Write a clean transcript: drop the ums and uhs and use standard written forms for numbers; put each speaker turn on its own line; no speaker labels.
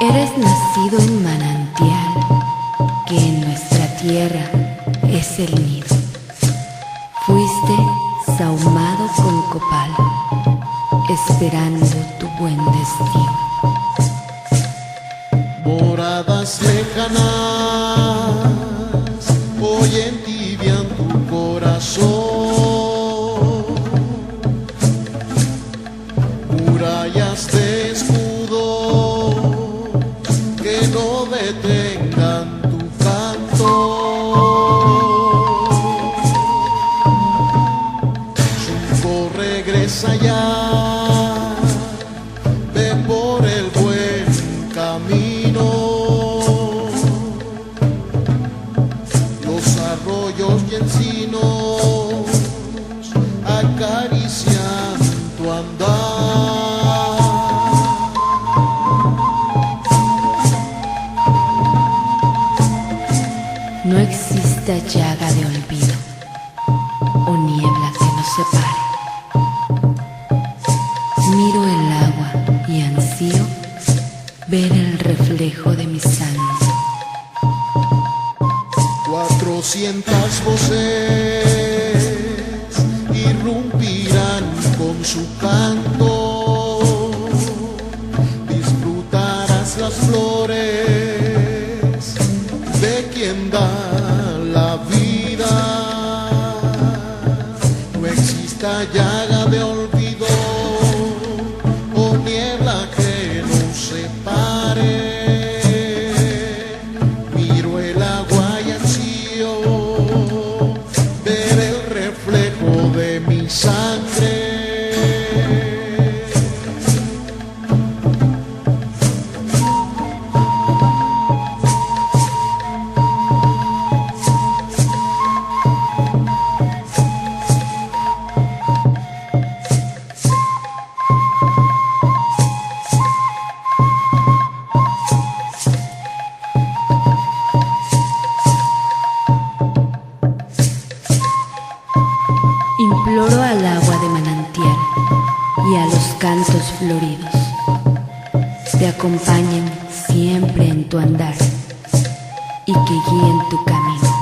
Eres nacido en manantial, que en nuestra tierra es el nido. Fuiste sahumado con copal, esperando tu buen destino.
Moradas lejanas hoy entibian tu corazón. Murallas de escudo que no detengan tu canto. Surco regresa ya, ve por el buen camino. Los arroyos y encinos acarician tu andar.
No exista llaga de olvido o niebla que nos separe. Miro el agua y ansío ver el reflejo de mi sangre.
400 voces irrumpirán con su canto. Disfrutarás las flores de quien da la vida. No exista llaga de olvido o niebla que nos separe. Miro el agua y ansío ver el reflejo de mi sangre.
Imploro al agua de manantial y a los cantos floridos te acompañen siempre en tu andar y que guíen tu camino.